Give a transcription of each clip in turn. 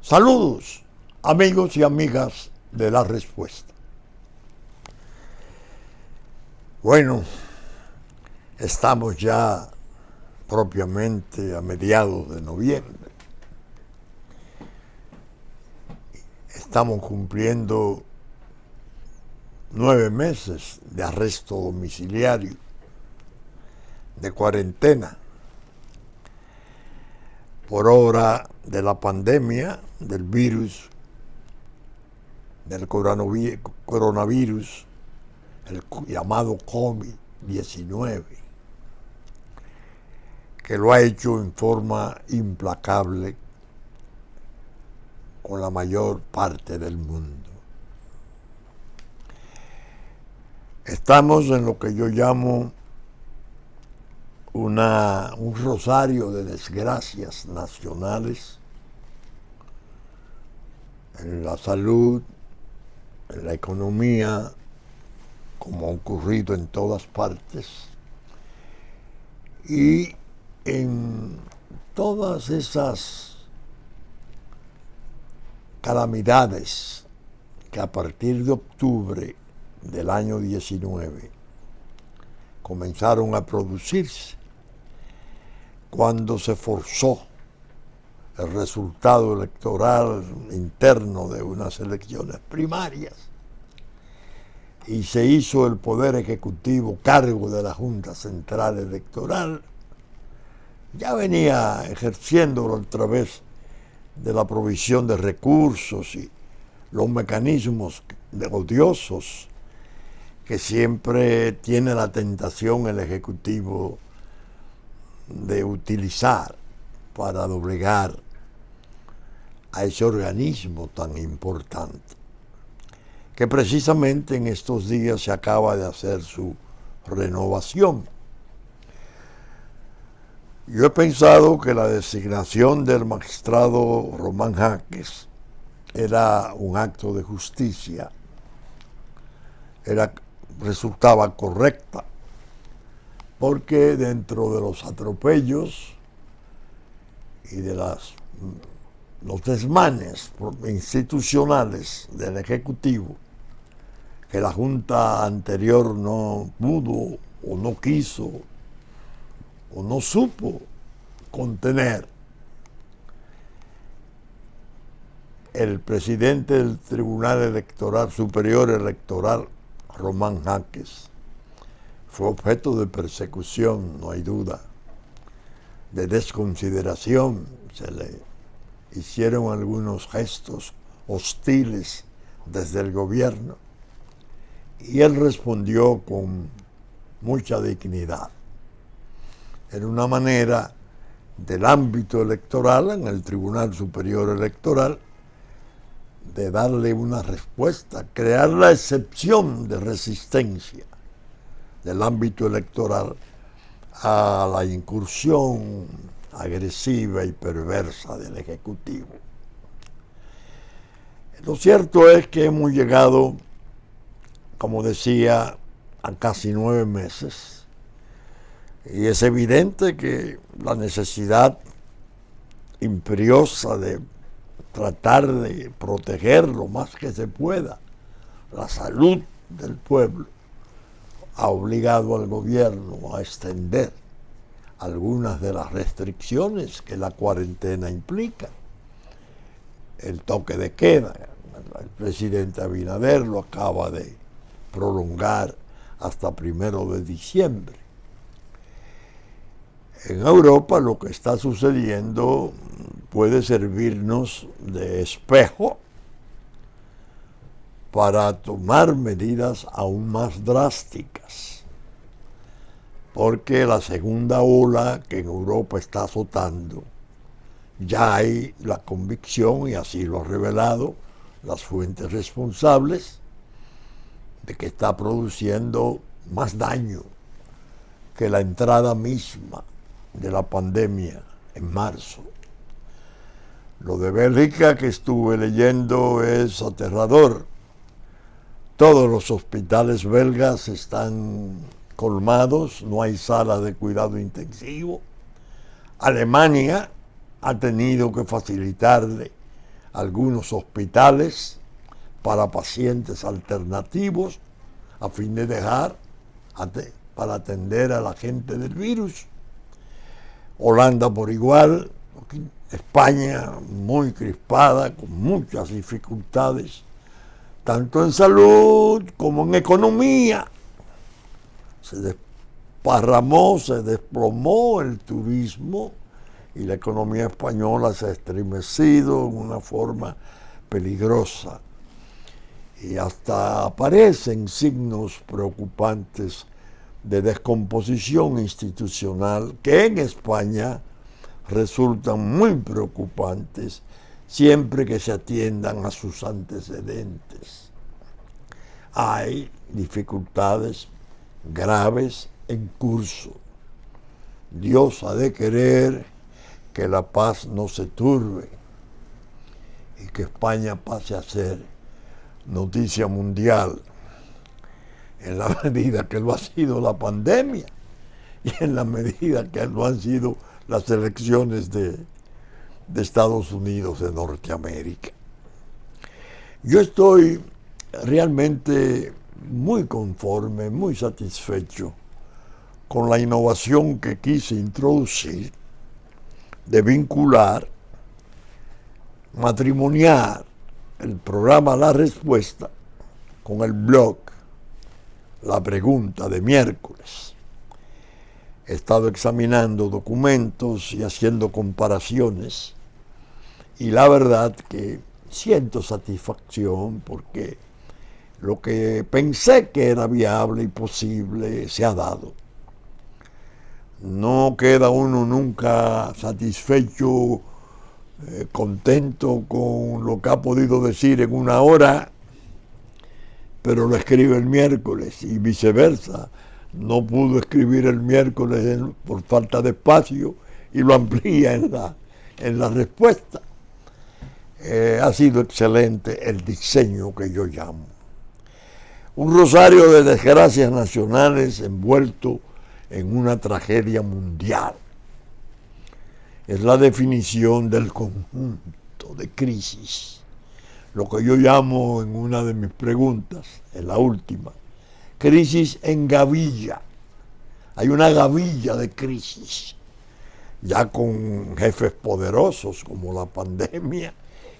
Saludos, amigos y amigas de La Respuesta. Bueno, estamos ya propiamente a mediados de noviembre. Estamos cumpliendo 9 meses de arresto domiciliario, de cuarentena, por obra de la pandemia, del virus, del coronavirus, el llamado COVID-19, que lo ha hecho en forma implacable con la mayor parte del mundo. Estamos en lo que yo llamo un rosario de desgracias nacionales en la salud, en la economía, como ha ocurrido en todas partes, y en todas esas calamidades que a partir de octubre del año 19 comenzaron a producirse cuando se forzó el resultado electoral interno de unas elecciones primarias y se hizo el Poder Ejecutivo cargo de la Junta Central Electoral. Ya venía ejerciéndolo a través de la provisión de recursos y los mecanismos odiosos que siempre tiene la tentación el Ejecutivo de utilizar para doblegar a ese organismo tan importante, que precisamente en estos días se acaba de hacer su renovación. Yo he pensado que la designación del magistrado Román Jáquez era un acto de justicia, resultaba correcta, porque dentro de los atropellos y de los desmanes institucionales del Ejecutivo, que la Junta anterior no pudo o no quiso o no supo contener, el presidente del Tribunal Electoral Superior Electoral, Román Jáquez, fue objeto de persecución, no hay duda, de desconsideración. Se le hicieron algunos gestos hostiles desde el gobierno y él respondió con mucha dignidad. Era una manera del ámbito electoral, en el Tribunal Superior Electoral, de darle una respuesta, crear la excepción de resistencia del ámbito electoral a la incursión agresiva y perversa del Ejecutivo. Lo cierto es que hemos llegado, como decía, a casi 9 meses, y es evidente que la necesidad imperiosa de tratar de proteger lo más que se pueda la salud del pueblo ha obligado al gobierno a extender algunas de las restricciones que la cuarentena implica. El toque de queda, el presidente Abinader lo acaba de prolongar hasta 1 de diciembre. En Europa lo que está sucediendo puede servirnos de espejo para tomar medidas aún más drásticas, porque la segunda ola que en Europa está azotando, ya hay la convicción, y así lo han revelado las fuentes responsables, de que está produciendo más daño que la entrada misma de la pandemia en marzo. Lo de Bélgica que estuve leyendo es aterrador. Todos los hospitales belgas están colmados, no hay salas de cuidado intensivo. Alemania ha tenido que facilitarle algunos hospitales para pacientes alternativos a fin de dejar para atender a la gente del virus. Holanda por igual, España muy crispada, con muchas dificultades, tanto en salud como en economía. Se desparramó, se desplomó el turismo y la economía española se ha estremecido en una forma peligrosa. Y hasta aparecen signos preocupantes de descomposición institucional que en España resultan muy preocupantes siempre que se atiendan a sus antecedentes. Hay dificultades graves en curso. Dios ha de querer que la paz no se turbe y que España pase a ser noticia mundial en la medida que lo ha sido la pandemia y en la medida que lo han sido las elecciones de Estados Unidos de Norteamérica. Yo estoy realmente muy conforme, muy satisfecho con la innovación que quise introducir de vincular, matrimoniar el programa La Respuesta con el blog La Pregunta de miércoles. He estado examinando documentos y haciendo comparaciones y la verdad que siento satisfacción porque lo que pensé que era viable y posible se ha dado. No queda uno nunca satisfecho, contento con lo que ha podido decir en una hora, pero lo escribe el miércoles y viceversa. No pudo escribir el miércoles por falta de espacio y lo amplía en la respuesta. Ha sido excelente el diseño que yo llamo. Un rosario de desgracias nacionales envuelto en una tragedia mundial. Es la definición del conjunto de crisis. Lo que yo llamo en una de mis preguntas, en la última, crisis en gavilla. Hay una gavilla de crisis, ya con jefes poderosos como la pandemia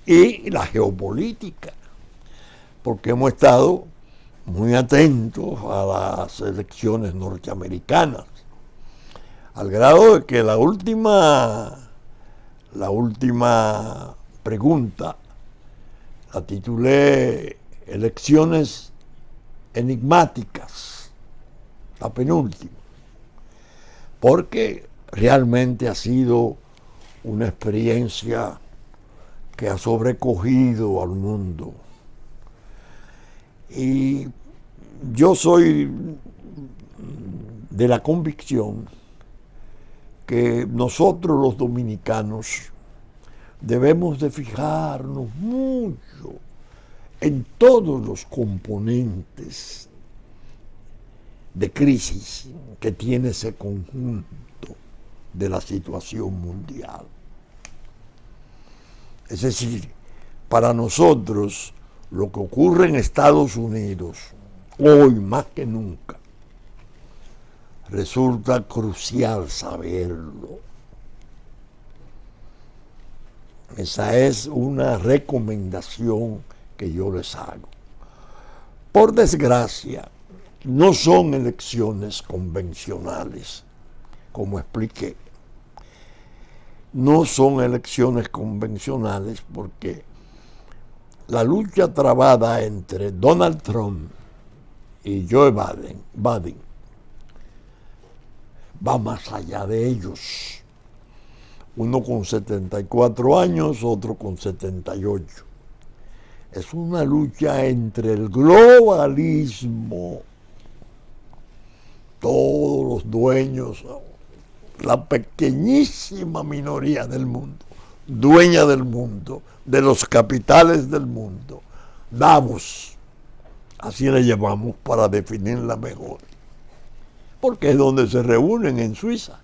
y la geopolítica, porque hemos estado muy atentos a las elecciones norteamericanas, al grado de que la última pregunta la titulé Elecciones enigmáticas, la penúltima, porque realmente ha sido una experiencia que ha sobrecogido al mundo. Y yo soy de la convicción que nosotros los dominicanos debemos de fijarnos mucho en todos los componentes de crisis que tiene ese conjunto de la situación mundial. Es decir, para nosotros lo que ocurre en Estados Unidos hoy más que nunca resulta crucial saberlo. Esa es una recomendación que yo les hago. Por desgracia, no son elecciones convencionales, como expliqué. No son elecciones convencionales porque la lucha trabada entre Donald Trump y Joe Biden va más allá de ellos. Uno con 74 años, otro con 78. Es una lucha entre el globalismo, todos los dueños, la pequeñísima minoría del mundo, dueña del mundo, de los capitales del mundo, Davos, así le llamamos para definirla mejor, porque es donde se reúnen en Suiza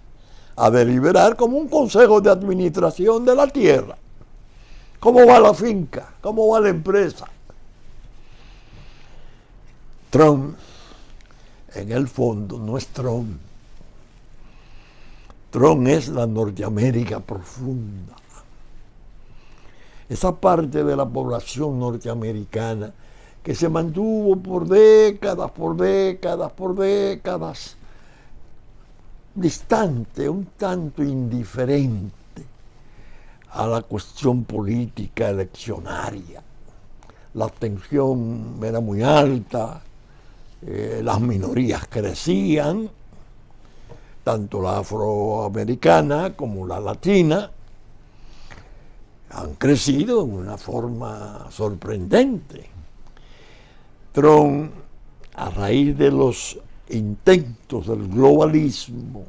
a deliberar como un consejo de administración de la tierra, ¿Cómo va la finca? ¿Cómo va la empresa? Trump, en el fondo, no es Trump. Trump es la Norteamérica profunda. Esa parte de la población norteamericana que se mantuvo por décadas, distante, un tanto indiferente a la cuestión política eleccionaria. La tensión era muy alta, las minorías crecían, tanto la afroamericana como la latina han crecido en una forma sorprendente. Trump, a raíz de los intentos del globalismo,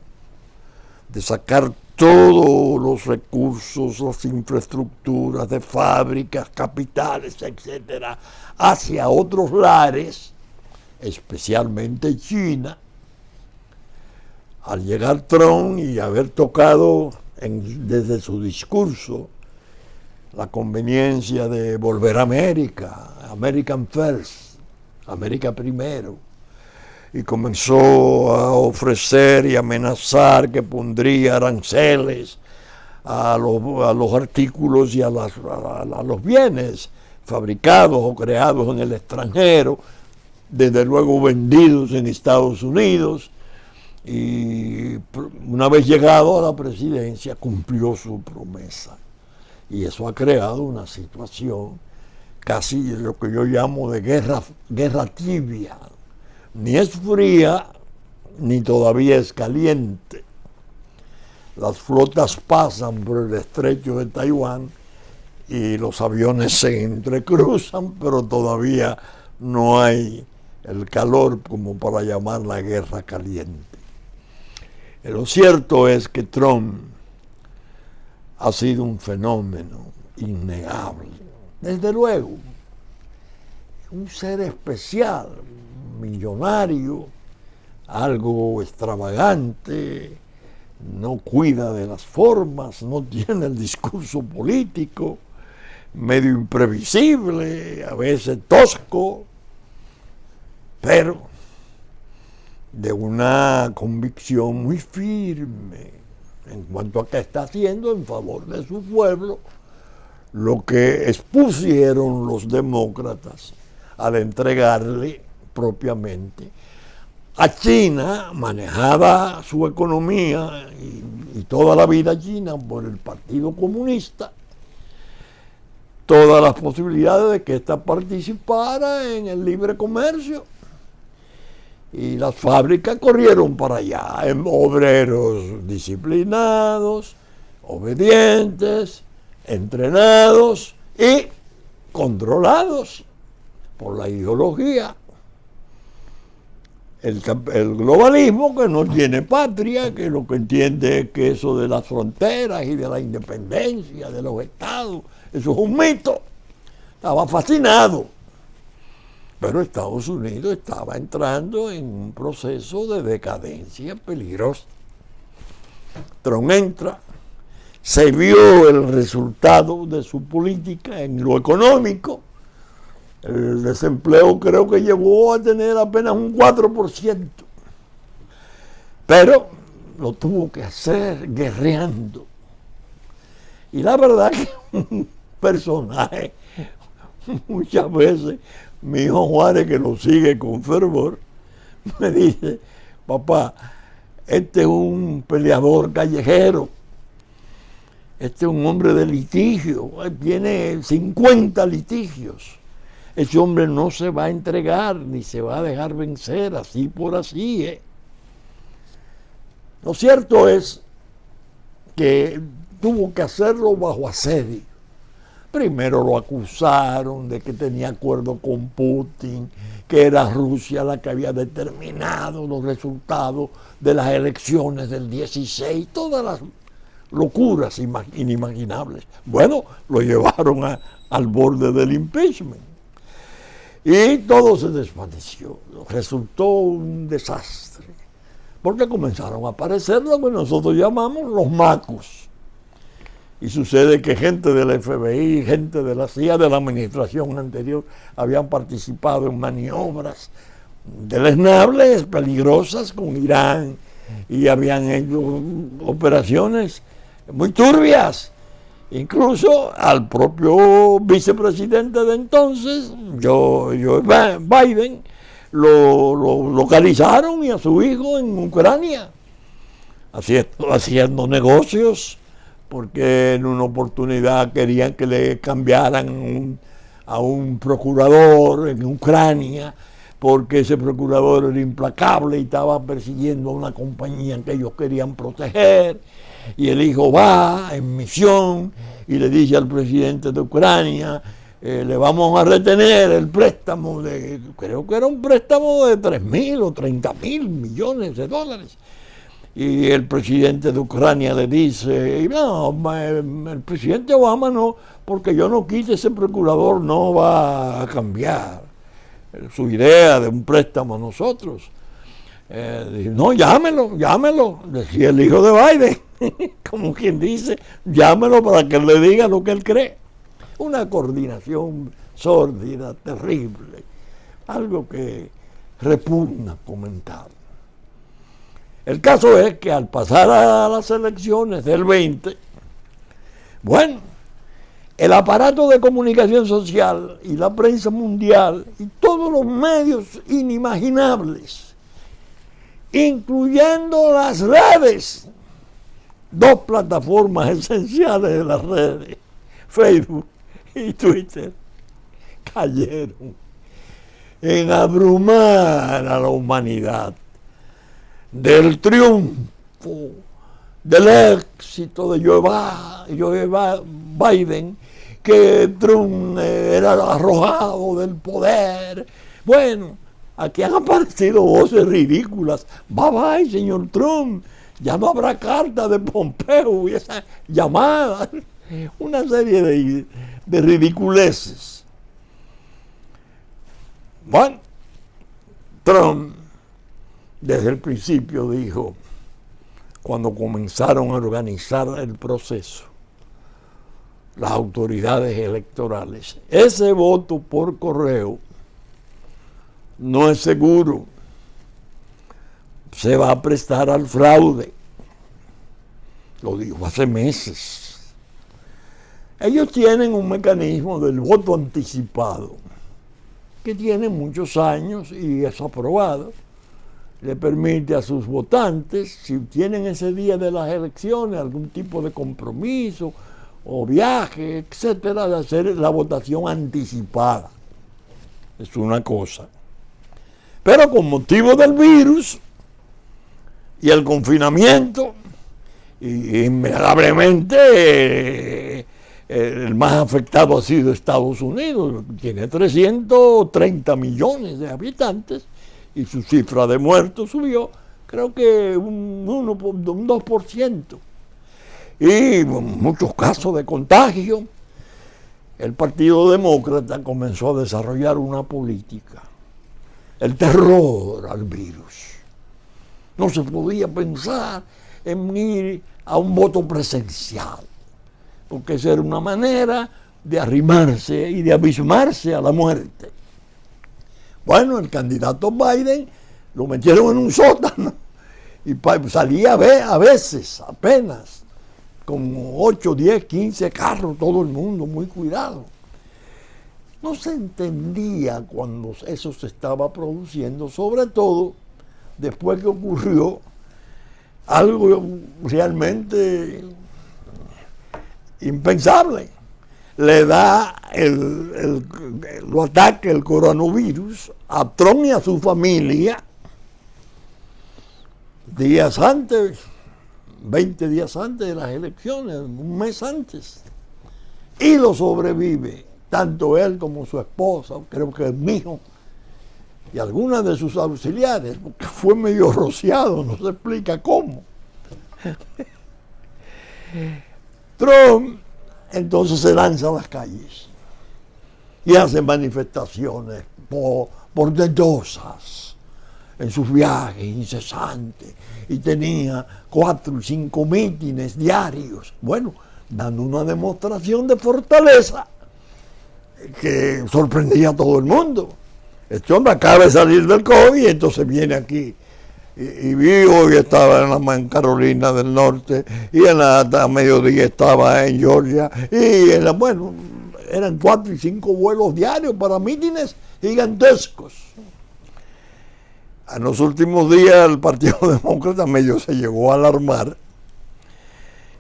de sacar todos los recursos, las infraestructuras de fábricas, capitales, etcétera, hacia otros lares, especialmente China, al llegar Trump y haber tocado desde su discurso la conveniencia de volver a América, American First, América primero, y comenzó a ofrecer y amenazar que pondría aranceles a los artículos y a los bienes fabricados o creados en el extranjero, desde luego vendidos en Estados Unidos, y una vez llegado a la presidencia cumplió su promesa. Y eso ha creado una situación casi lo que yo llamo de guerra tibia. Ni es fría, ni todavía es caliente. Las flotas pasan por el estrecho de Taiwán y los aviones se entrecruzan, pero todavía no hay el calor como para llamar la guerra caliente. Lo cierto es que Trump ha sido un fenómeno innegable. Desde luego, un ser especial, millonario, algo extravagante, no cuida de las formas, no tiene el discurso político, medio imprevisible, a veces tosco, pero de una convicción muy firme en cuanto a qué está haciendo en favor de su pueblo, lo que expusieron los demócratas al entregarle propiamente a China, manejada su economía y toda la vida China por el Partido Comunista, todas las posibilidades de que ésta participara en el libre comercio. Y las fábricas corrieron para allá, en obreros disciplinados, obedientes, entrenados y controlados por la ideología. El globalismo, que no tiene patria, que lo que entiende es que eso de las fronteras y de la independencia de los estados, eso es un mito. Estaba fascinado. Pero Estados Unidos estaba entrando en un proceso de decadencia peligrosa. Trump entra, se vio el resultado de su política en lo económico. El desempleo creo que llegó a tener apenas un 4%. Pero lo tuvo que hacer guerreando. Y la verdad que un personaje, muchas veces, mi hijo Juárez, que lo sigue con fervor, me dice: papá, este es un peleador callejero, este es un hombre de litigio, tiene 50 litigios. Ese hombre no se va a entregar ni se va a dejar vencer así por así. Lo cierto es que tuvo que hacerlo bajo asedio. Primero lo acusaron de que tenía acuerdo con Putin, que era Rusia la que había determinado los resultados de las elecciones del 16, todas las locuras inimaginables. Bueno, lo llevaron al borde del impeachment. Y todo se desvaneció. Resultó un desastre. Porque comenzaron a aparecer lo que nosotros llamamos los macos. Y sucede que gente del FBI, gente de la CIA, de la administración anterior, habían participado en maniobras deleznables, peligrosas con Irán, y habían hecho operaciones muy turbias. Incluso al propio vicepresidente de entonces, Joe Biden, lo localizaron, y a su hijo en Ucrania, haciendo negocios, porque en una oportunidad querían que le cambiaran a un procurador en Ucrania, porque ese procurador era implacable y estaba persiguiendo a una compañía que ellos querían proteger. Y el hijo va en misión y le dice al presidente de Ucrania, le vamos a retener el préstamo creo que era un préstamo de 3.000 o 30.000 millones de dólares. Y el presidente de Ucrania le dice, no, el presidente Obama no, porque yo no quise, ese procurador no va a cambiar su idea de un préstamo a nosotros. No, llámelo, decía el hijo de Biden, como quien dice, llámelo para que le diga lo que él cree. Una coordinación sórdida, terrible, algo que repugna comentar. El caso es que al pasar a las elecciones del 20, bueno, el aparato de comunicación social y la prensa mundial y todos los medios inimaginables, incluyendo las redes, dos plataformas esenciales de las redes, Facebook y Twitter, cayeron en abrumar a la humanidad del triunfo, del éxito de Joe Biden, que Trump era arrojado del poder. Bueno, aquí han aparecido voces ridículas. Bye, señor Trump, ya no habrá carta de Pompeo y esas llamadas. Una serie de ridiculeces. Bueno, Trump desde el principio dijo, cuando comenzaron a organizar el proceso, las autoridades electorales, ese voto por correo no es seguro, se va a prestar al fraude. Lo dijo hace meses. Ellos tienen un mecanismo del voto anticipado que tiene muchos años y es aprobado. Le permite a sus votantes, si tienen ese día de las elecciones algún tipo de compromiso o viaje, etcétera, de hacer la votación anticipada. Es una cosa. Pero con motivo del virus y el confinamiento, y invariablemente el más afectado ha sido Estados Unidos, tiene 330 millones de habitantes, y su cifra de muertos subió, creo que un 2%. Y muchos casos de contagio. El Partido Demócrata comenzó a desarrollar una política, el terror al virus. No se podía pensar en ir a un voto presencial, porque esa era una manera de arrimarse y de abismarse a la muerte. Bueno, el candidato Biden lo metieron en un sótano y salía a veces, apenas, con 8, 10, 15 carros, todo el mundo muy cuidado. No se entendía cuando eso se estaba produciendo, sobre todo después que ocurrió algo realmente impensable. Le da lo ataca el coronavirus a Trump y a su familia días antes, 20 días antes de las elecciones, un mes antes, y lo sobrevive, tanto él como su esposa, creo que el hijo, y algunas de sus auxiliares, porque fue medio rociado, no se explica cómo. Trump entonces se lanza a las calles y hace manifestaciones portentosas en sus viajes incesantes, y tenía 4 o 5 mítines diarios. Bueno, dando una demostración de fortaleza que sorprendía a todo el mundo. Este hombre acaba de salir del COVID y entonces viene aquí y vio y estaba en Carolina del Norte y a mediodía estaba en Georgia y bueno, eran 4 y 5 vuelos diarios para mítines gigantescos. En los últimos días el Partido Demócrata medio se llegó a alarmar.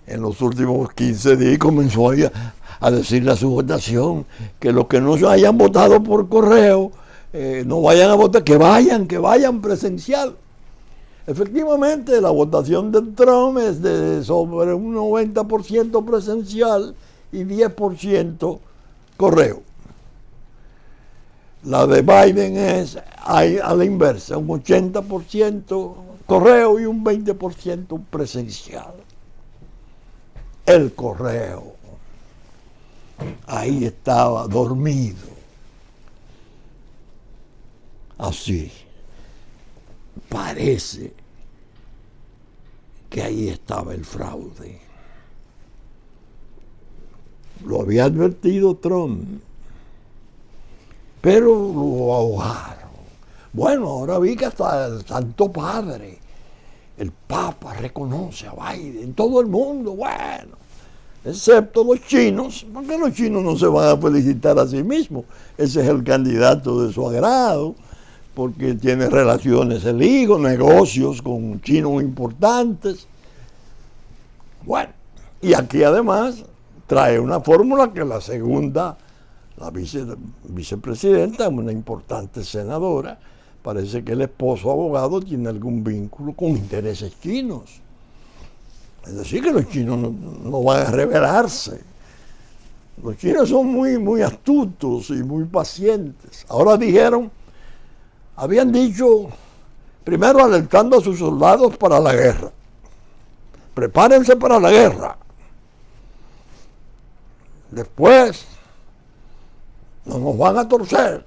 En los últimos 15 días comenzó a decirle a su votación que los que no hayan votado por correo no vayan a votar, que vayan presencial. Efectivamente, la votación de Trump es de sobre un 90% presencial y 10% correo. La de Biden es a la inversa, un 80% correo y un 20% presencial. El correo, ahí estaba dormido, así. Parece que ahí estaba el fraude. Lo había advertido Trump, pero lo ahogaron. Bueno, ahora vi que hasta el Santo Padre, el Papa, reconoce a Biden, todo el mundo, bueno, excepto los chinos, porque los chinos no se van a felicitar a sí mismos. Ese es el candidato de su agrado, porque tiene relaciones el hijo, negocios con chinos importantes. Bueno, y aquí además trae una fórmula que la segunda, la vicepresidenta, una importante senadora, parece que el esposo abogado tiene algún vínculo con intereses chinos. Es decir, que los chinos no van a rebelarse. Los chinos son muy astutos y muy pacientes. Ahora habían dicho, primero alertando a sus soldados para la guerra. Prepárense para la guerra. Después, no nos van a torcer.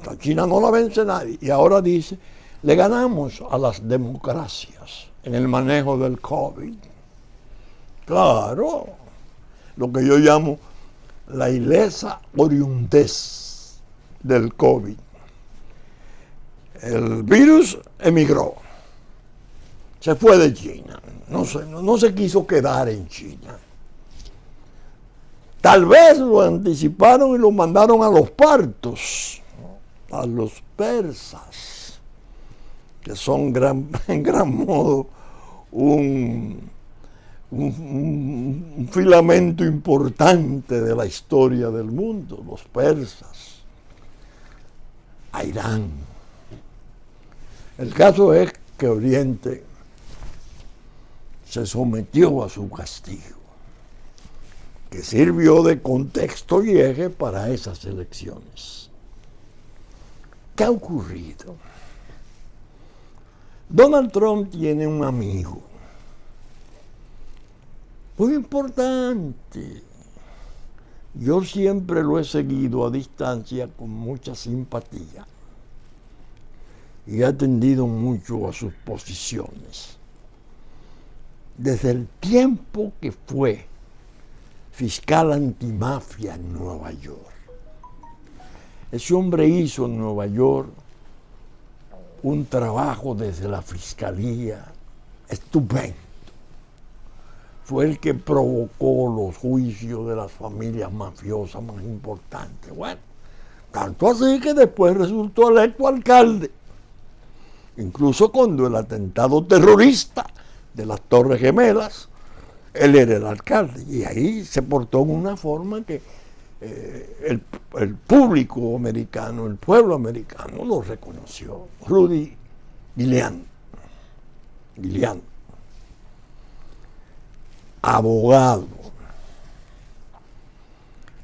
La China no la vence nadie. Y ahora dice, le ganamos a las democracias en el manejo del COVID. Claro, lo que yo llamo la ilesa oriundez del COVID. El virus emigró, se fue de China, no se quiso quedar en China. Tal vez lo anticiparon y lo mandaron a los partos, a los persas, que son en gran modo un filamento importante de la historia del mundo, los persas, a Irán. El caso es que Oriente se sometió a su castigo, que sirvió de contexto y eje para esas elecciones. ¿Qué ha ocurrido? Donald Trump tiene un amigo muy importante. Yo siempre lo he seguido a distancia con mucha simpatía y he atendido mucho a sus posiciones. Desde el tiempo que fue fiscal antimafia en Nueva York. Ese hombre hizo en Nueva York un trabajo desde la fiscalía estupendo. Fue el que provocó los juicios de las familias mafiosas más importantes. Bueno, tanto así que después resultó electo alcalde. Incluso cuando el atentado terrorista de las Torres Gemelas, él era el alcalde. Y ahí se portó en una forma que el público americano, el pueblo americano lo reconoció. Rudy Giuliani, abogado.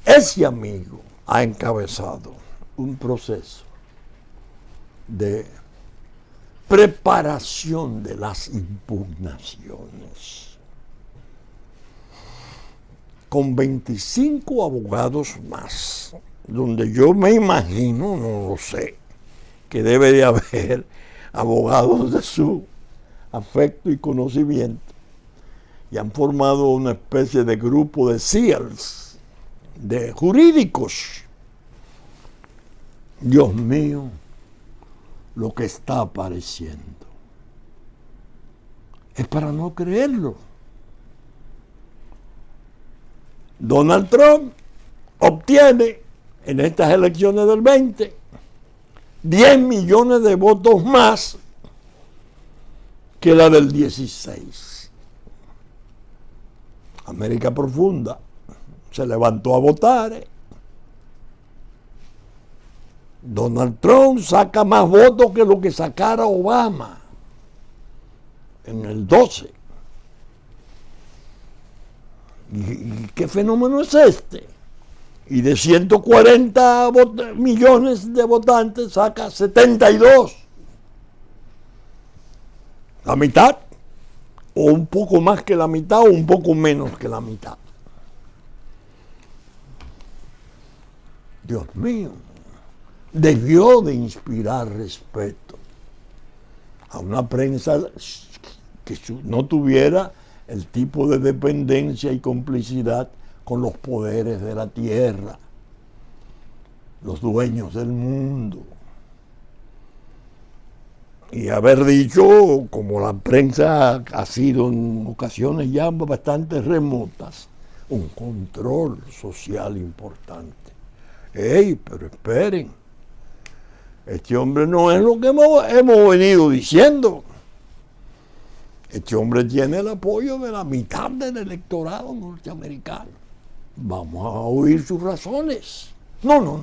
Ese amigo ha encabezado un proceso de preparación de las impugnaciones con 25 abogados más, donde yo me imagino, no lo sé, que debe de haber abogados de su afecto y conocimiento, y han formado una especie de grupo de SEALs, de jurídicos. Dios mío, lo que está apareciendo. Es para no creerlo. Donald Trump obtiene en estas elecciones del 20 10 millones de votos más que la del 16. América Profunda se levantó a votar. Donald Trump saca más votos que lo que sacara Obama en el 12. ¿Y qué fenómeno es este? Y de 140 millones de votantes saca 72. La mitad, o un poco más que la mitad, o un poco menos que la mitad. Dios mío, debió de inspirar respeto a una prensa que no tuviera el tipo de dependencia y complicidad con los poderes de la tierra, los dueños del mundo. Y haber dicho, como la prensa ha sido en ocasiones ya bastante remotas, un control social importante. ¡Ey, pero esperen! Este hombre no es lo que hemos venido diciendo. Este hombre tiene el apoyo de la mitad del electorado norteamericano. Vamos a oír sus razones. No.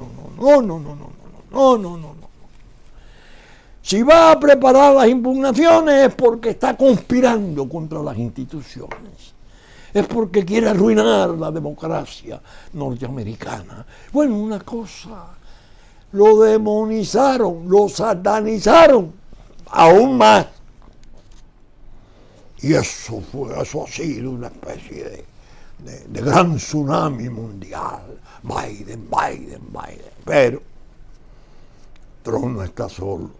Si va a preparar las impugnaciones es porque está conspirando contra las instituciones. Es porque quiere arruinar la democracia norteamericana. Bueno, una cosa, lo demonizaron, lo satanizaron aún más. Y eso ha sido una especie de gran tsunami mundial. Biden. Pero Trump no está solo.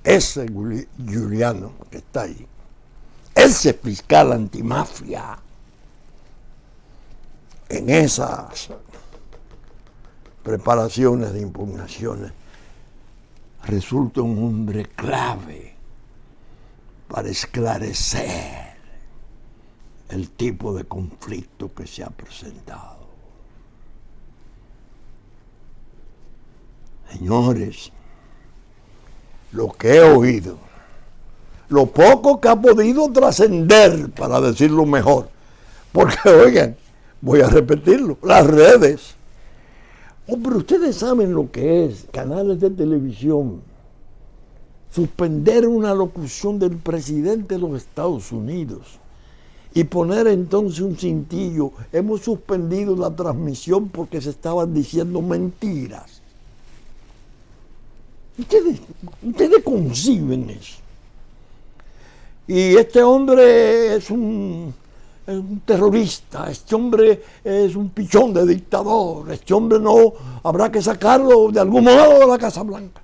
Ese Giuliani que está ahí, ese fiscal antimafia, en esas preparaciones de impugnaciones, resulta un hombre clave para esclarecer el tipo de conflicto que se ha presentado. Señores, lo que he oído, lo poco que ha podido trascender, para decirlo mejor, porque oigan, voy a repetirlo, las redes. Pero ustedes saben lo que es canales de televisión suspender una locución del presidente de los Estados Unidos y poner entonces un cintillo. Hemos suspendido la transmisión porque se estaban diciendo mentiras. Ustedes conciben eso. Y este hombre es un terrorista, este hombre es un pichón de dictador, este hombre no, habrá que sacarlo de algún modo de la Casa Blanca.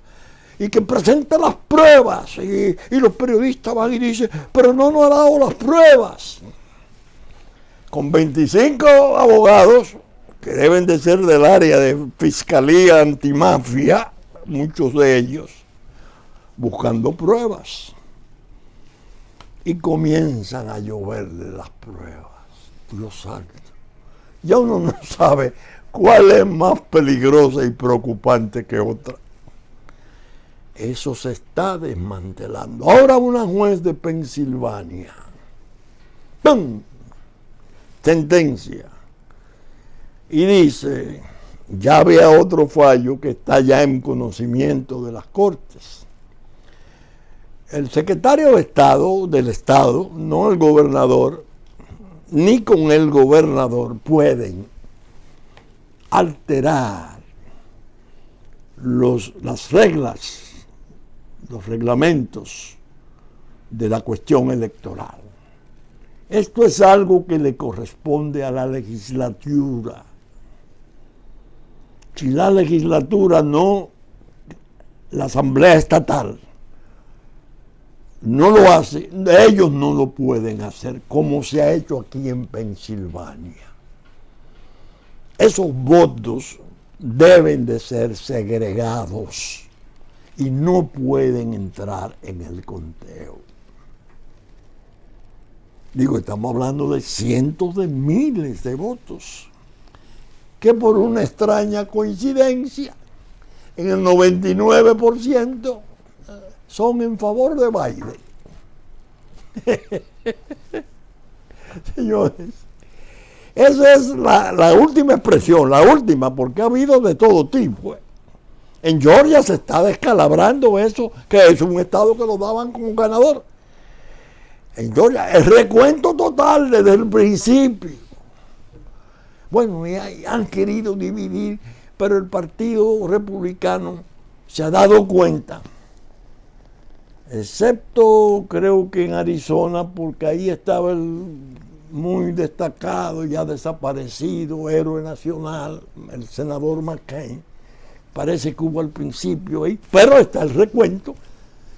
Y que presente las pruebas. Y los periodistas van y dicen, pero no nos ha dado las pruebas. Con 25 abogados, que deben de ser del área de fiscalía antimafia, muchos de ellos, buscando pruebas. Y comienzan a lloverle las pruebas. Dios santo. Ya uno no sabe cuál es más peligrosa y preocupante que otra. Eso se está desmantelando. Ahora una juez de Pensilvania, ¡pum!, sentencia, y dice, ya había otro fallo que está ya en conocimiento de las Cortes. El secretario de Estado del Estado, no el gobernador, ni con el gobernador pueden alterar las reglas, los reglamentos de la cuestión electoral. Esto es algo que le corresponde a la legislatura. Si la legislatura no, la Asamblea Estatal, no lo hace, ellos no lo pueden hacer como se ha hecho aquí en Pensilvania. Esos votos deben de ser segregados y no pueden entrar en el conteo. Digo, estamos hablando de cientos de miles de votos que por una extraña coincidencia en el 99% son en favor de Biden. Señores, esa es la última expresión, la última, porque ha habido de todo tipo. En Georgia se está descalabrando eso, que es un estado que lo daban como ganador. En Georgia, el recuento total desde el principio. Bueno, han querido dividir, pero el Partido Republicano se ha dado cuenta, excepto creo que en Arizona, porque ahí estaba el muy destacado, ya desaparecido, héroe nacional, el senador McCain. Parece que hubo al principio ahí, pero está el recuento,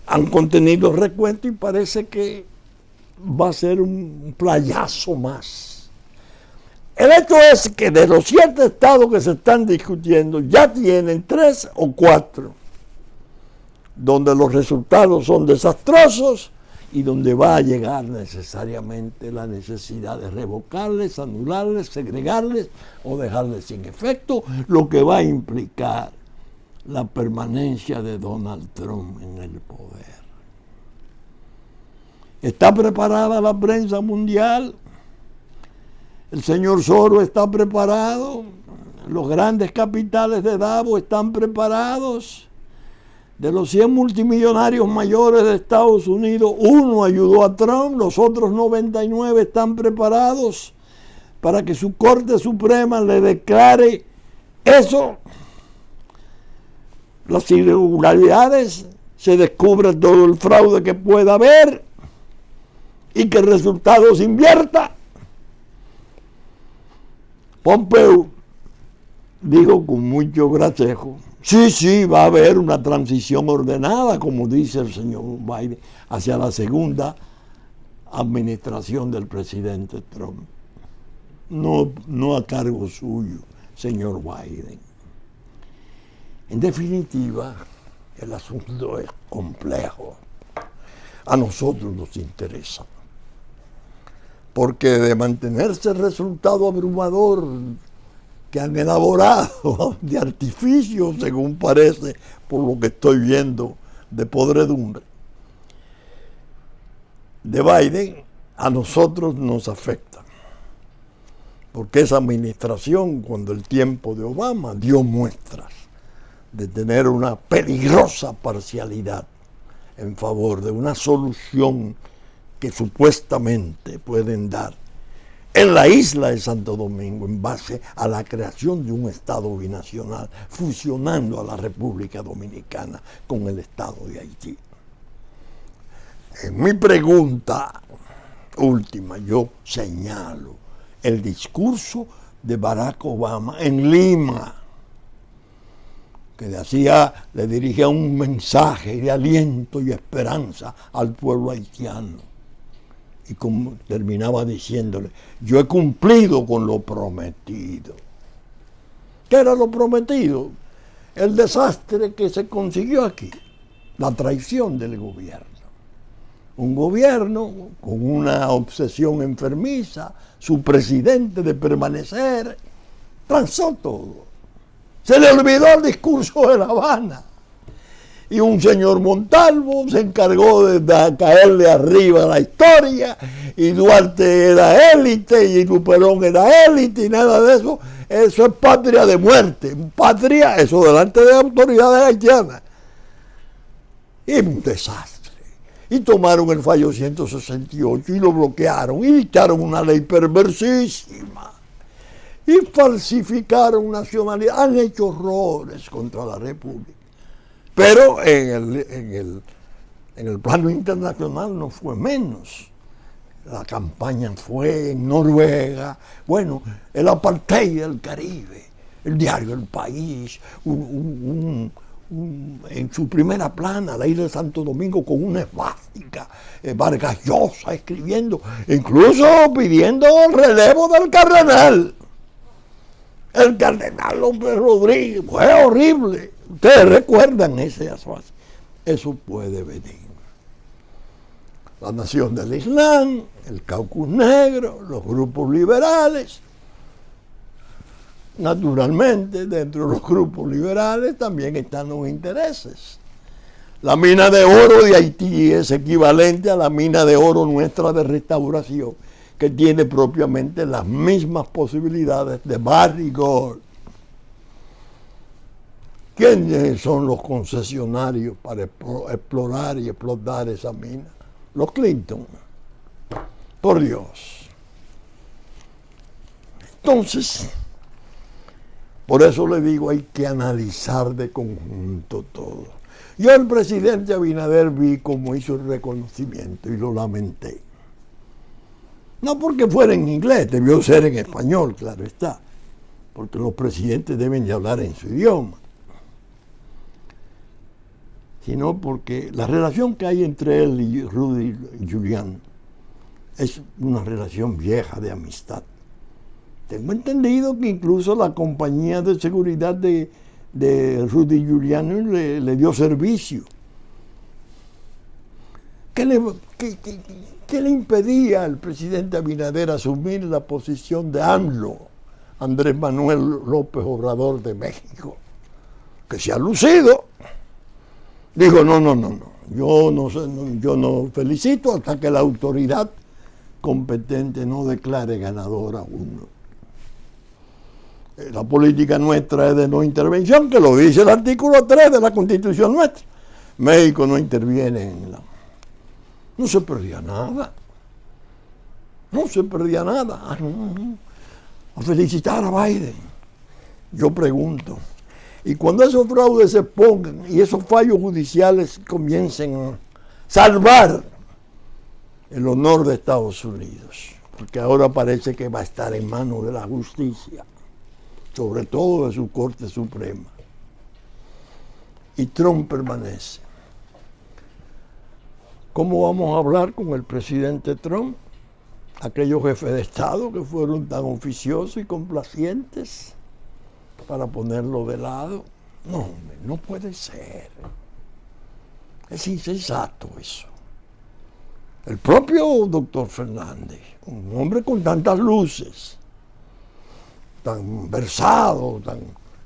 han contenido el recuento y parece que va a ser un playazo más. El hecho es que de los 7 estados que se están discutiendo, ya tienen 3 o 4 donde los resultados son desastrosos y donde va a llegar necesariamente la necesidad de revocarles, anularles, segregarles o dejarles sin efecto, lo que va a implicar la permanencia de Donald Trump en el poder. ¿Está preparada la prensa mundial? El señor Soros está preparado, los grandes capitales de Davos están preparados. De los 100 multimillonarios mayores de Estados Unidos, 1 ayudó a Trump, los otros 99 están preparados para que su Corte Suprema le declare eso. Las irregularidades, se descubre todo el fraude que pueda haber y que el resultado se invierta. Pompeo dijo con mucho gracejo, sí, va a haber una transición ordenada, como dice el señor Biden, hacia la segunda administración del presidente Trump. No a cargo suyo, señor Biden. En definitiva, el asunto es complejo. A nosotros nos interesa. Porque de mantenerse el resultado abrumador que han elaborado de artificio, según parece, por lo que estoy viendo, de podredumbre, de Biden, a nosotros nos afecta. Porque esa administración, cuando el tiempo de Obama, dio muestras de tener una peligrosa parcialidad en favor de una solución que supuestamente pueden dar en la isla de Santo Domingo en base a la creación de un Estado binacional, fusionando a la República Dominicana con el Estado de Haití. En mi pregunta última, yo señalo el discurso de Barack Obama en Lima, que le dirigía un mensaje de aliento y esperanza al pueblo haitiano. Y como terminaba diciéndole, yo he cumplido con lo prometido. ¿Qué era lo prometido? El desastre que se consiguió aquí, la traición del gobierno. Un gobierno con una obsesión enfermiza, su presidente de permanecer, transó todo. Se le olvidó el discurso de La Habana. Y un señor Montalvo se encargó de caerle arriba a la historia, y Duarte era élite, y Luperón era élite, y nada de eso. Eso es patria de muerte. Patria, eso delante de autoridades haitianas. Y un desastre. Y tomaron el fallo 168 y lo bloquearon, y dictaron una ley perversísima. Y falsificaron nacionalidad. Han hecho horrores contra la República. Pero en el plano internacional no fue menos. La campaña fue en Noruega, bueno, el apartheid del Caribe, el diario El País, un en su primera plana la isla de Santo Domingo con una esvástica, Vargas Llosa escribiendo, incluso pidiendo el relevo del cardenal. El cardenal López Rodríguez, fue horrible. Ustedes recuerdan ese esvástica. Eso puede venir. La Nación del Islam, el Caucus Negro, los grupos liberales. Naturalmente, dentro de los grupos liberales también están los intereses. La mina de oro de Haití es equivalente a la mina de oro nuestra de Restauración, que tiene propiamente las mismas posibilidades de Barrick Gold. ¿Quiénes son los concesionarios para explorar y explotar esa mina? Los Clinton. Por Dios. Entonces, por eso le digo, hay que analizar de conjunto todo. Yo al presidente Abinader vi cómo hizo el reconocimiento y lo lamenté. No porque fuera en inglés, debió ser en español, claro está, porque los presidentes deben de hablar en su idioma, sino porque la relación que hay entre él y Rudy Giuliani es una relación vieja de amistad. Tengo entendido que incluso la compañía de seguridad de Rudy Giuliani le dio servicio. ¿Qué le impedía al presidente Abinader asumir la posición de AMLO, Andrés Manuel López Obrador de México? Que se ha lucido. Dijo, no, yo no felicito hasta que la autoridad competente no declare ganador a uno. La política nuestra es de no intervención, que lo dice el artículo 3 de la Constitución nuestra. México no interviene en la... No se perdía nada. No se perdía nada. A felicitar a Biden. Yo pregunto, y cuando esos fraudes se pongan y esos fallos judiciales comiencen a salvar el honor de Estados Unidos, porque ahora parece que va a estar en manos de la justicia, sobre todo de su Corte Suprema, y Trump permanece. ¿Cómo vamos a hablar con el presidente Trump? Aquellos jefes de Estado que fueron tan oficiosos y complacientes para ponerlo de lado. No, hombre, no puede ser. Es insensato eso. El propio doctor Fernández, un hombre con tantas luces, tan versado, tan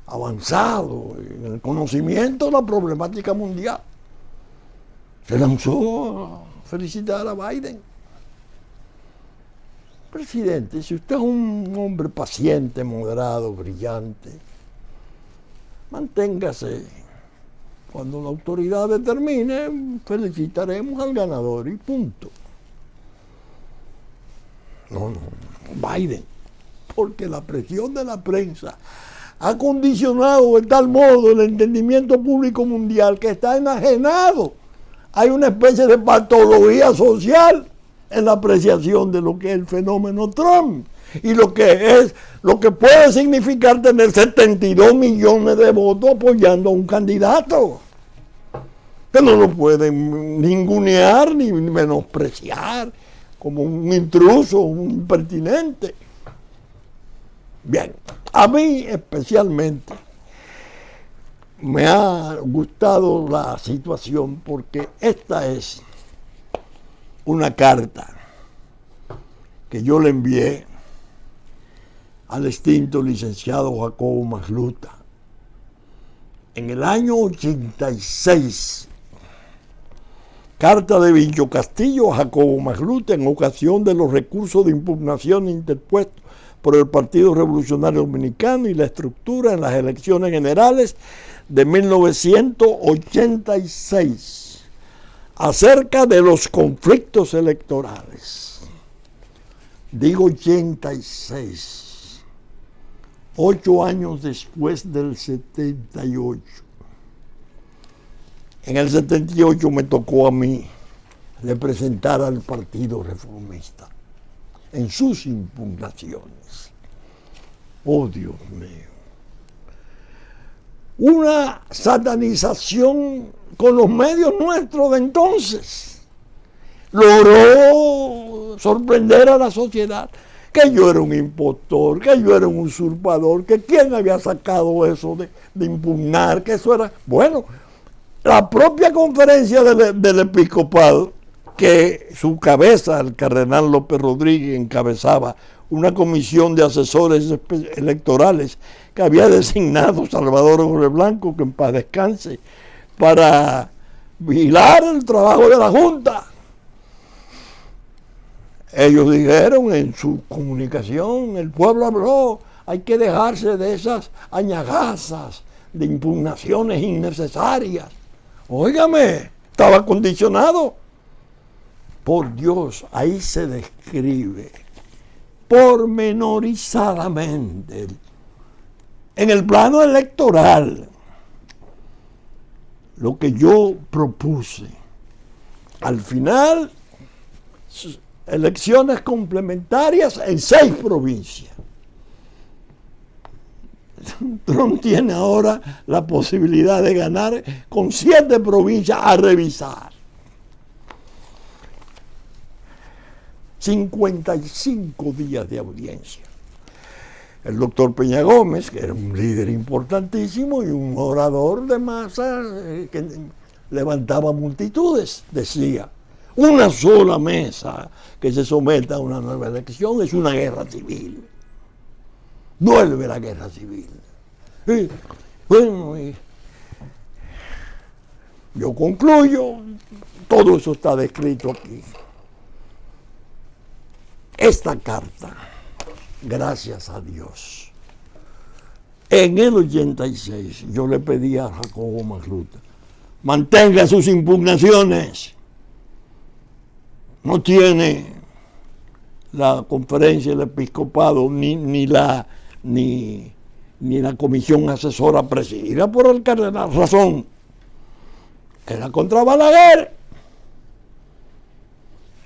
avanzado en el conocimiento de la problemática mundial, se lanzó a felicitar a Biden. Presidente, si usted es un hombre paciente, moderado, brillante, manténgase. Cuando la autoridad determine, felicitaremos al ganador y punto. No, Biden. Porque la presión de la prensa ha condicionado de tal modo el entendimiento público mundial que está enajenado. Hay una especie de patología social en la apreciación de lo que es el fenómeno Trump y lo que puede significar tener 72 millones de votos apoyando a un candidato que no lo pueden ningunear ni menospreciar como un intruso, un impertinente. Bien, a mí especialmente me ha gustado la situación porque esta es una carta que yo le envié al extinto licenciado Jacobo Masluta en el año 86. Carta de Vincho Castillo a Jacobo Masluta en ocasión de los recursos de impugnación interpuestos por el Partido Revolucionario Dominicano y la estructura en las elecciones generales de 1986 acerca de los conflictos electorales. Digo 86, 8 años después del 78. En el 78 me tocó a mí representar al Partido Reformista en sus impugnaciones. Oh, Dios mío. una satanización con los medios nuestros de entonces. Logró sorprender a la sociedad que yo era un impostor, que yo era un usurpador, que quién había sacado eso de impugnar, que eso era... Bueno, la propia conferencia del episcopado, que su cabeza, el cardenal López Rodríguez, encabezaba una comisión de asesores electorales que había designado Salvador Jorge Blanco, que en paz descanse, para vigilar el trabajo de la Junta. Ellos dijeron en su comunicación, el pueblo habló, hay que dejarse de esas añagazas, de impugnaciones innecesarias. Óigame, estaba condicionado. Por Dios, ahí se describe pormenorizadamente en el plano electoral lo que yo propuse. Al final, elecciones complementarias en 6 provincias. Trump tiene ahora la posibilidad de ganar con 7 provincias a revisar. 55 días de audiencia. El doctor Peña Gómez, que era un líder importantísimo y un orador de masa que levantaba multitudes, decía: una sola mesa que se someta a una nueva elección es una guerra civil. Vuelve la guerra civil. Y, bueno, yo concluyo, todo eso está descrito aquí. Esta carta, gracias a Dios, en el 86 yo le pedí a Jacobo Magluta: mantenga sus impugnaciones. No tiene la conferencia del episcopado ni la comisión asesora presidida por el cardenal razón. Era contra Balaguer.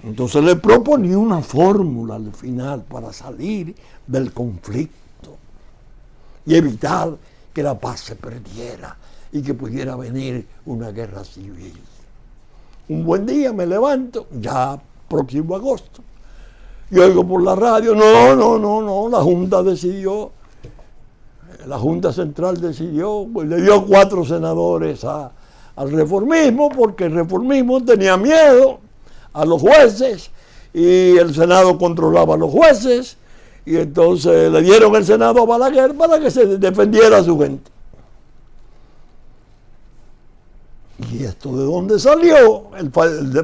Entonces le proponí una fórmula al final para salir del conflicto y evitar que la paz se perdiera y que pudiera venir una guerra civil. Un buen día me levanto, ya próximo agosto, y oigo por la radio: no, la Junta decidió, la Junta Central decidió, pues le dio 4 senadores al reformismo, porque el reformismo tenía miedo a los jueces y el Senado controlaba a los jueces, y entonces le dieron el Senado a Balaguer para que se defendiera a su gente. ¿Y esto de dónde salió? El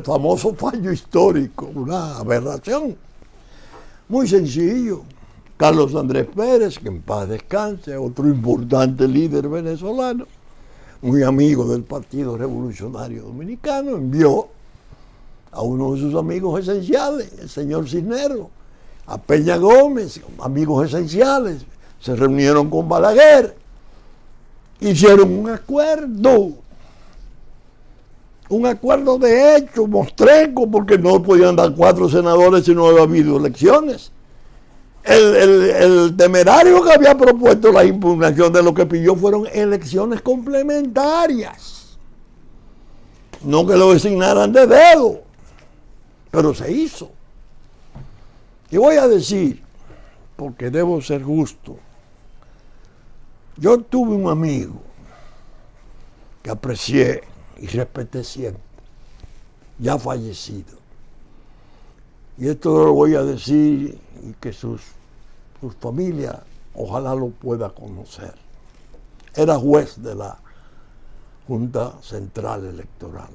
famoso fallo histórico, una aberración. Muy sencillo. Carlos Andrés Pérez, que en paz descanse, otro importante líder venezolano, muy amigo del Partido Revolucionario Dominicano, envió a uno de sus amigos esenciales, el señor Cisneros, a Peña Gómez, amigos esenciales, se reunieron con Balaguer, hicieron un acuerdo de hecho, mostrenco, porque no podían dar 4 senadores si no había habido elecciones. El temerario que había propuesto la impugnación de lo que pidió fueron elecciones complementarias, no que lo designaran de dedo, pero se hizo. Y voy a decir, porque debo ser justo, yo tuve un amigo que aprecié y respeté siempre, ya fallecido. Y esto lo voy a decir y que sus familias ojalá lo pueda conocer. Era juez de la Junta Central Electoral,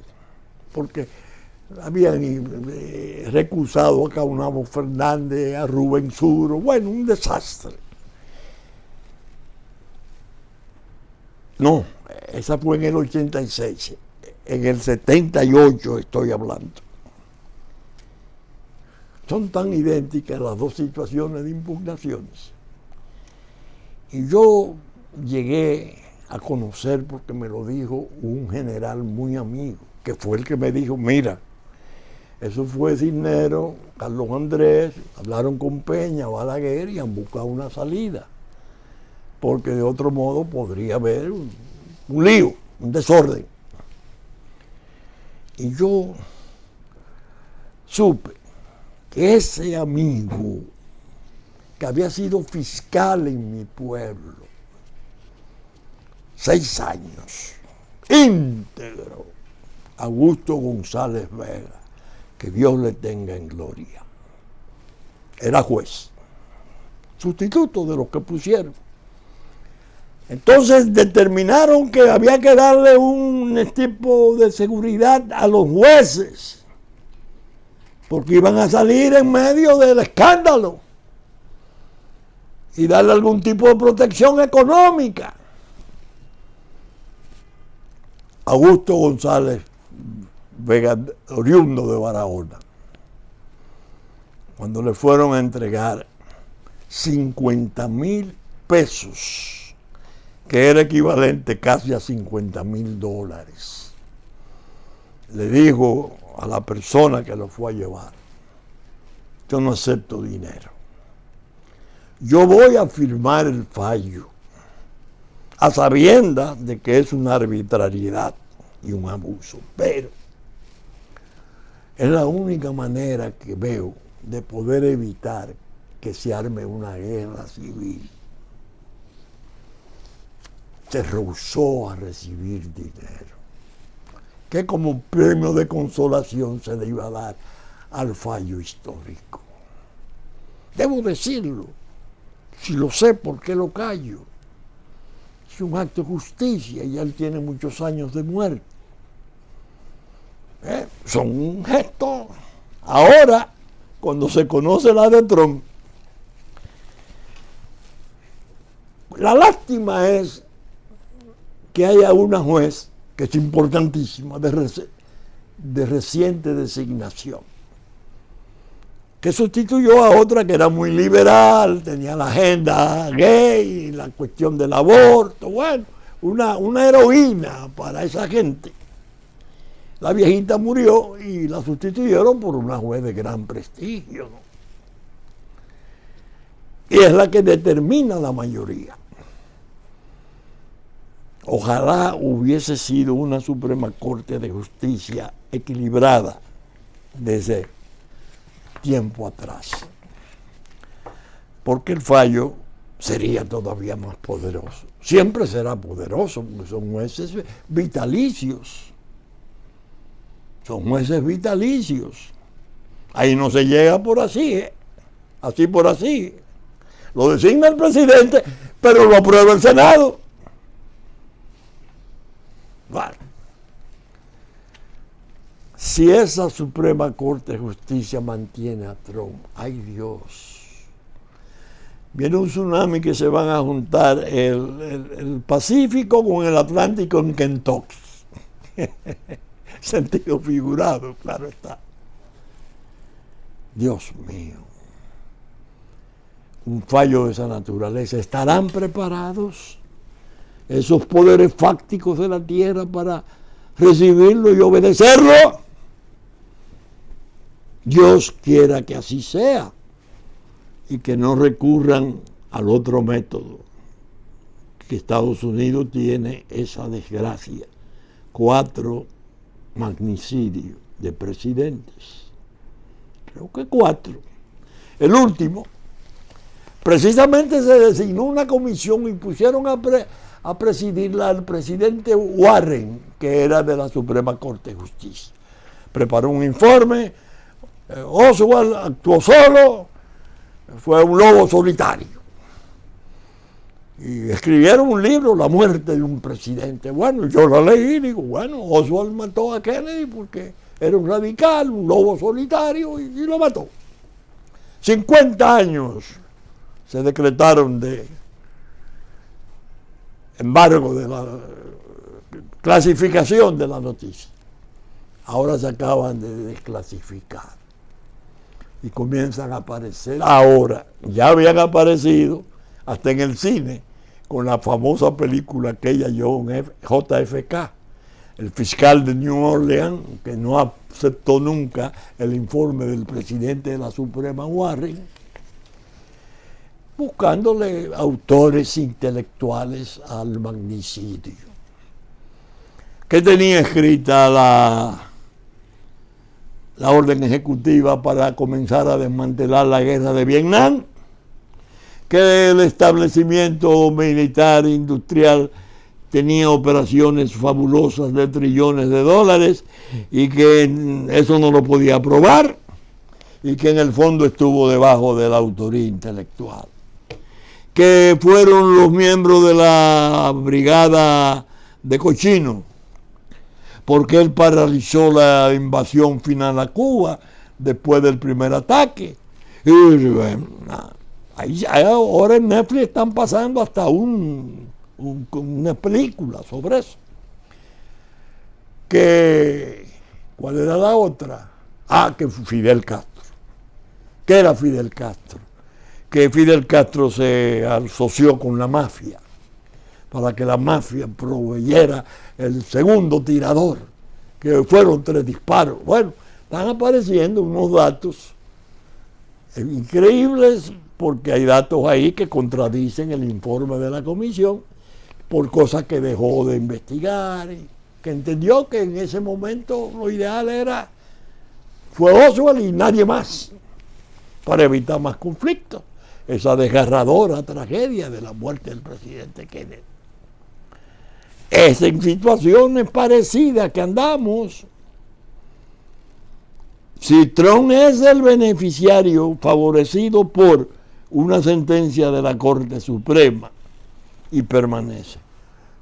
porque habían recusado a Caunabo Fernández, a Rubén Suro, bueno, un desastre. No, esa fue en el 86, en el 78 estoy hablando. Son tan idénticas las dos situaciones de impugnaciones. Y yo llegué a conocer, porque me lo dijo un general muy amigo, que fue el que me dijo: mira, eso fue Cisneros, Carlos Andrés, hablaron con Peña, Balaguer y han buscado una salida, porque de otro modo podría haber un lío, un desorden. Y yo supe que ese amigo que había sido fiscal en mi pueblo 6 años, íntegro, Augusto González Vega, que Dios le tenga en gloria, era juez, sustituto de los que pusieron. Entonces determinaron que había que darle un tipo de seguridad a los jueces, porque iban a salir en medio del escándalo, y darle algún tipo de protección económica. Augusto González Vega, oriundo de Barahona, cuando le fueron a entregar 50,000 pesos, que era equivalente casi a $50,000, le dijo a la persona que lo fue a llevar: yo no acepto dinero, yo voy a firmar el fallo a sabiendas de que es una arbitrariedad y un abuso, pero es la única manera que veo de poder evitar que se arme una guerra civil. Se rehusó a recibir dinero, que como premio de consolación se le iba a dar al fallo histórico. Debo decirlo, si lo sé, ¿por qué lo callo? Es un acto de justicia y él tiene muchos años de muerte. Son un gesto. Ahora, cuando se conoce la de Trump, la lástima es que haya una juez que es importantísima, de reciente designación, que sustituyó a otra que era muy liberal, tenía la agenda gay, la cuestión del aborto, bueno, una heroína para esa gente. La viejita murió y la sustituyeron por una juez de gran prestigio, ¿no? Y es la que determina la mayoría. Ojalá hubiese sido una Suprema Corte de Justicia equilibrada desde tiempo atrás, porque el fallo sería todavía más poderoso. Siempre será poderoso, porque son jueces vitalicios. Son jueces vitalicios. Ahí no se llega por así, así por así. Lo designa el presidente, pero lo aprueba el Senado. Bueno, si esa Suprema Corte de Justicia mantiene a Trump, ¡ay Dios! Viene un tsunami que se van a juntar el Pacífico con el Atlántico en Kentucky. Sentido figurado, claro está. Dios mío. Un fallo de esa naturaleza. ¿Estarán preparados esos poderes fácticos de la tierra para recibirlo y obedecerlo? Dios quiera que así sea y que no recurran al otro método, que Estados Unidos tiene esa desgracia: 4 magnicidios de presidentes, creo que 4. El último, precisamente se designó una comisión y pusieron a presidirla al presidente Warren, que era de la Suprema Corte de Justicia. Preparó un informe, Oswald actuó solo, fue un lobo solitario. Y escribieron un libro, La muerte de un presidente. Bueno, yo lo leí y digo, bueno, Oswald mató a Kennedy porque era un radical, un lobo solitario, y lo mató. 50 años se decretaron de embargo de la clasificación de la noticia. Ahora se acaban de desclasificar y comienzan a aparecer. Ahora, ya habían aparecido hasta en el cine, con la famosa película aquella JFK, el fiscal de New Orleans, que no aceptó nunca el informe del presidente de la Suprema, Warren, buscándole autores intelectuales al magnicidio. que tenía escrita la orden ejecutiva para comenzar a desmantelar la guerra de Vietnam, que el establecimiento militar industrial tenía operaciones fabulosas de trillones de dólares y que eso no lo podía aprobar y que en el fondo estuvo debajo de la autoría intelectual. Que fueron los miembros de la brigada de Cochino, porque él paralizó la invasión final a Cuba después del primer ataque. Y bueno, ahora en Netflix están pasando hasta una película sobre eso. ¿Cuál era la otra? Que Fidel Castro. ¿Qué era Fidel Castro? Que Fidel Castro se asoció con la mafia para que la mafia proveyera el segundo tirador, que fueron 3 disparos. Bueno, están apareciendo unos datos increíbles, porque hay datos ahí que contradicen el informe de la comisión por cosas que dejó de investigar, y que entendió que en ese momento lo ideal fue Oswald y nadie más, para evitar más conflictos. Esa desgarradora tragedia de la muerte del presidente Kennedy. Es en situaciones parecidas que andamos. Si Trump es el beneficiario favorecido por una sentencia de la Corte Suprema y permanece,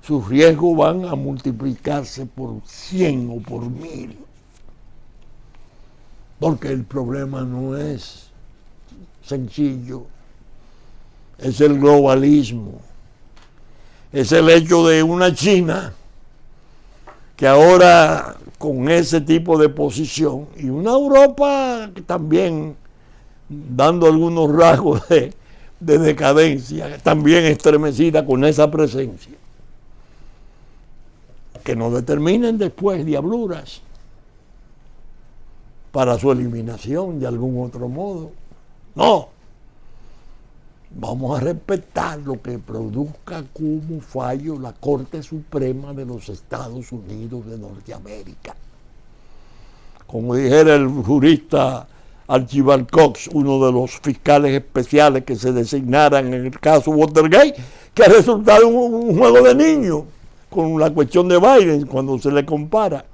sus riesgos van a multiplicarse por 100 o por 1000. Porque el problema no es sencillo, es el globalismo, es el hecho de una China que ahora con ese tipo de posición, y una Europa que también dando algunos rasgos de decadencia, también estremecida con esa presencia, que no determinen después diabluras para su eliminación de algún otro modo. No, vamos a respetar lo que produzca como fallo la Corte Suprema de los Estados Unidos de Norteamérica. Como dijera el jurista Archibald Cox, uno de los fiscales especiales que se designaran en el caso Watergate, que ha resultado un juego de niños con la cuestión de Biden cuando se le compara.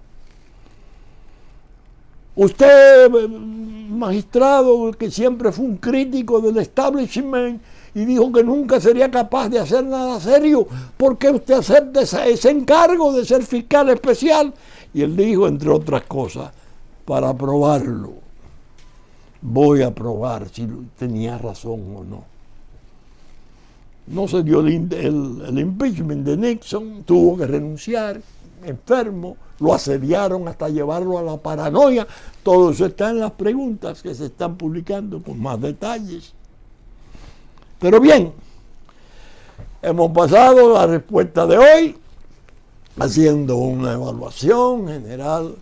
Usted, magistrado, que siempre fue un crítico del establishment y dijo que nunca sería capaz de hacer nada serio, ¿por qué usted acepta ese encargo de ser fiscal especial? Y él dijo, entre otras cosas, para probarlo, voy a probar si tenía razón o no. No se dio el impeachment de Nixon, tuvo que renunciar, enfermo, lo asediaron hasta llevarlo a la paranoia. Todo eso está en las preguntas que se están publicando con más detalles. Pero bien, hemos pasado la respuesta de hoy haciendo una evaluación general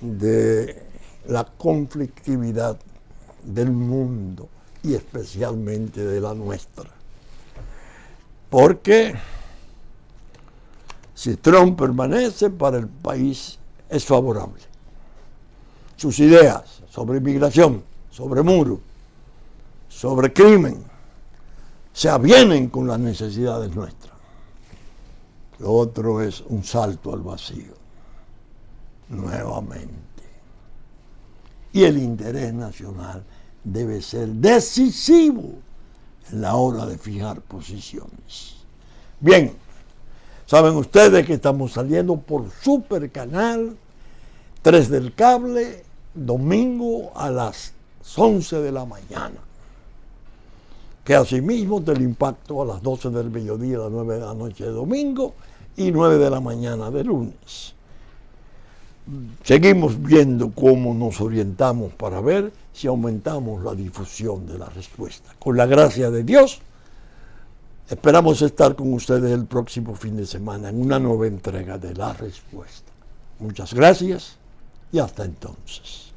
de la conflictividad del mundo y especialmente de la nuestra. Porque si Trump permanece, para el país es favorable. Sus ideas sobre inmigración, sobre muro, sobre crimen, se avienen con las necesidades nuestras. Lo otro es un salto al vacío, nuevamente. Y el interés nacional debe ser decisivo en la hora de fijar posiciones. Bien, saben ustedes que estamos saliendo por Super Canal 3 del cable, domingo a las 11 de la mañana. Que asimismo Teleimpacto a las 12 del mediodía, a las 9 de la noche de domingo y 9 de la mañana de lunes. Seguimos viendo cómo nos orientamos para ver si aumentamos la difusión de la respuesta. Con la gracia de Dios, esperamos estar con ustedes el próximo fin de semana en una nueva entrega de La Respuesta. Muchas gracias y hasta entonces.